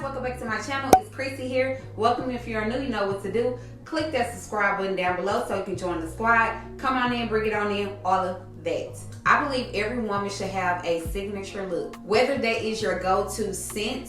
welcome back to my channel. It's Chrissy here. Welcome. If you're new, you know what to do. Click that subscribe button down below so you can join the squad. Come on in, bring it on in, all of that. I believe every woman should have a signature look. Whether that is your go-to scent,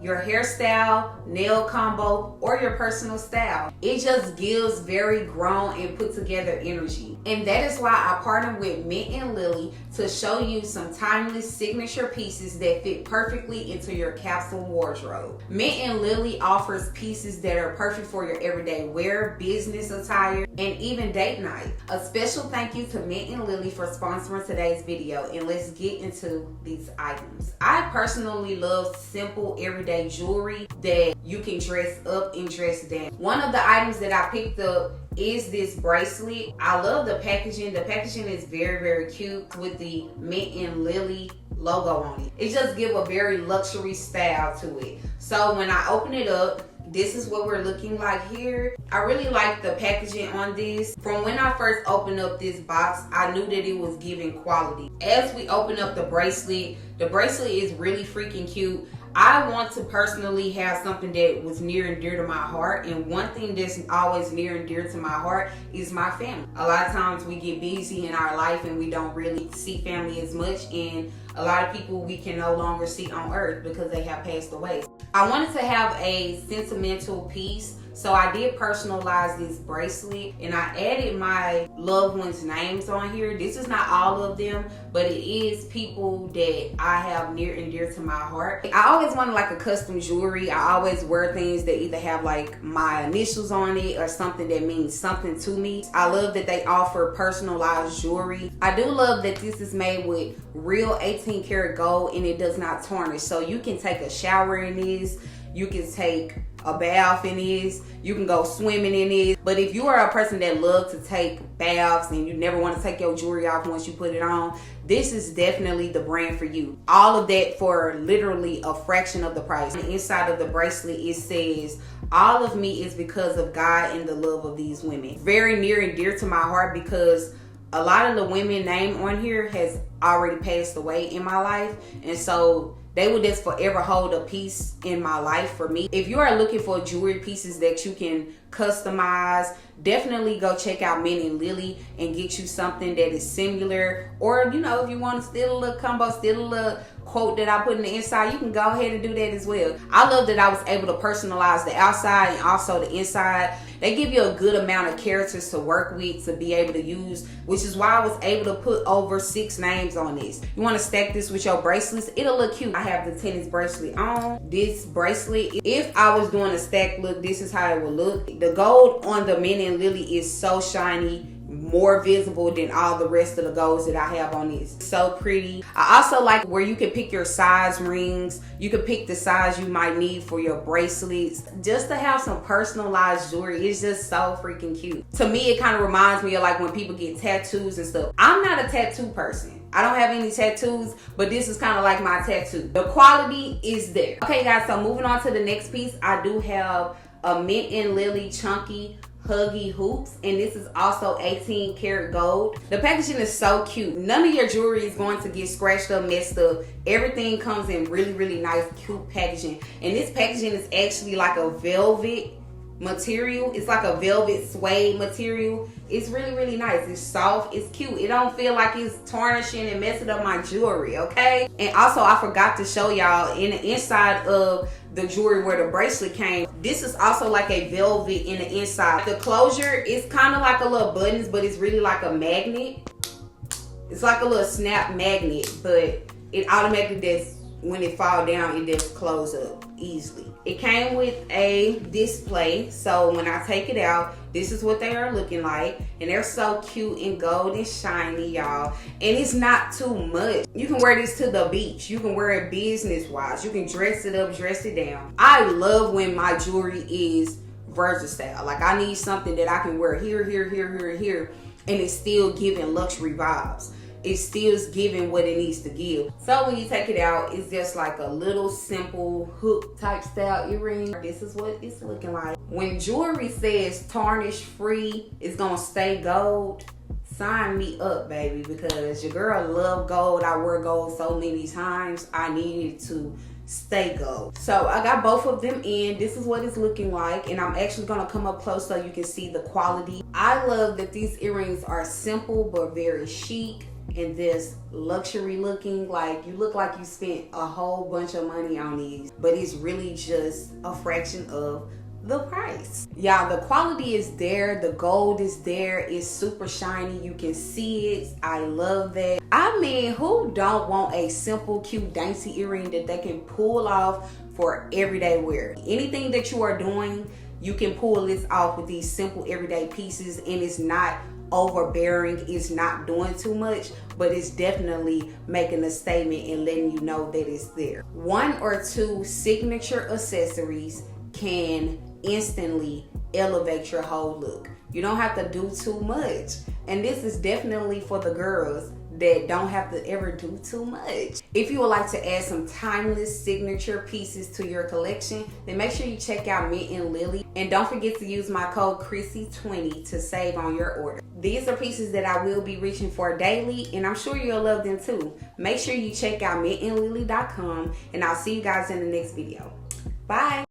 your hairstyle, nail combo, or your personal style. It just gives very grown and put together energy. And that is why I partnered with Mint and Lily to show you some timeless signature pieces that fit perfectly into your capsule wardrobe. Mint and Lily offers pieces that are perfect for your everyday wear, business attire, and even date night. A special thank you to Mint and Lily for sponsoring today's video, and let's get into these items. I personally love simple everyday jewelry that you can dress up and dress down. One of the items that I picked up is this bracelet. I love the packaging. The packaging is very, very cute with the Mint and Lily logo on it. It just gives a very luxury style to it. So when I open it up, this is what we're looking like here. I really like the packaging on this. From when I first opened up this box, I knew that it was giving quality. As we open up the bracelet is really freaking cute. I want to personally have something that was near and dear to my heart, and one thing that's always near and dear to my heart is my family. A lot of times we get busy in our life and we don't really see family as much, and a lot of people we can no longer see on earth because they have passed away. I wanted to have a sentimental piece, so I did personalize this bracelet and I added my loved ones' names on here. This is not all of them, but it is people that I have near and dear to my heart. I always wanted like a custom jewelry. I always wear things that either have like my initials on it or something that means something to me. I love that they offer personalized jewelry. I do love that this is made with real 18 karat gold and it does not tarnish. So you can take a shower in this, you can take a bath in this, you can go swimming in this. But if you are a person that loves to take baths and you never want to take your jewelry off once you put it on, this is definitely the brand for you. All of that for literally a fraction of the price. On the inside of the bracelet it says, all of me is because of God and the love of these women. Very near and dear to my heart because a lot of the women named on here has already passed away in my life, and so they will just forever hold a piece in my life for me. If you are looking for jewelry pieces that you can customize, definitely go check out Mint and Lily and get you something that is similar. Or, you know, if you want to steal a little combo, steal a little quote that I put in the inside, you can go ahead and do that as well. I love that I was able to personalize the outside and also the inside. They give you a good amount of characters to work with to be able to use, which is why I was able to put over 6 names on this. You want to stack this with your bracelets, it'll look cute. I have the tennis bracelet on. This bracelet, if I was doing a stack look, this is how it would look. The gold on the Mint and Lily is so shiny, more visible than all the rest of the golds that I have on this. So pretty. I also like where you can pick your size rings. You can pick the size you might need for your bracelets. Just to have some personalized jewelry is just so freaking cute. To me, it kind of reminds me of like when people get tattoos and stuff. I'm not a tattoo person. I don't have any tattoos, but this is kind of like my tattoo. The quality is there. Okay guys, so moving on to the next piece, I do have a Mint and Lily chunky huggy hoops, and this is also 18 karat gold. The packaging is so cute. None of your jewelry is going to get scratched up, messed up. Everything comes in really, really nice, cute packaging. And this packaging is actually like a velvet material. It's like a velvet suede material. It's really, really nice. It's soft, it's cute. It don't feel like it's tarnishing and messing up my jewelry, okay? And also I forgot to show y'all in the inside of the jewelry where the bracelet came, this is also like a velvet in the inside. The closure is kind of like a little buttons, but it's really like a magnet. It's like a little snap magnet, but it automatically does, when it fall down, it just close up easily. It came with a display, so when I take it out, this is what they are looking like, and they're so cute and gold and shiny, y'all. And it's not too much. You can wear this to the beach. You can wear it business wise. You can dress it up, dress it down. I love when my jewelry is versatile. Like I need something that I can wear here, here, here, here, here, and it's still giving luxury vibes. It still giving what it needs to give. So when you take it out, it's just like a little simple hook type style earring. This is what it's looking like. When jewelry says tarnish free, it's gonna stay gold, sign me up, baby, because your girl love gold. I wear gold so many times. I needed to stay gold. So I got both of them in. This is what it's looking like, and I'm actually gonna come up close so you can see the quality. I love that these earrings are simple but very chic and this luxury looking. Like, you look like you spent a whole bunch of money on these, but it's really just a fraction of the price. Y'all, the quality is there, the gold is there, it's super shiny, you can see it. I love that. I mean, who don't want a simple, cute, dainty earring that they can pull off for everyday wear? Anything that you are doing, you can pull this off with these simple everyday pieces, and it's not overbearing, it's not doing too much, but it's definitely making a statement and letting you know that it's there. One or two signature accessories can instantly elevate your whole look. You don't have to do too much, and this is definitely for the girls that don't have to ever do too much. If you would like to add some timeless signature pieces to your collection, then make sure you check out Mint and Lily, and don't forget to use my code Chrissy20 to save on your order. These are pieces that I will be reaching for daily, and I'm sure you'll love them too. Make sure you check out mintandlily.com, and I'll see you guys in the next video. Bye.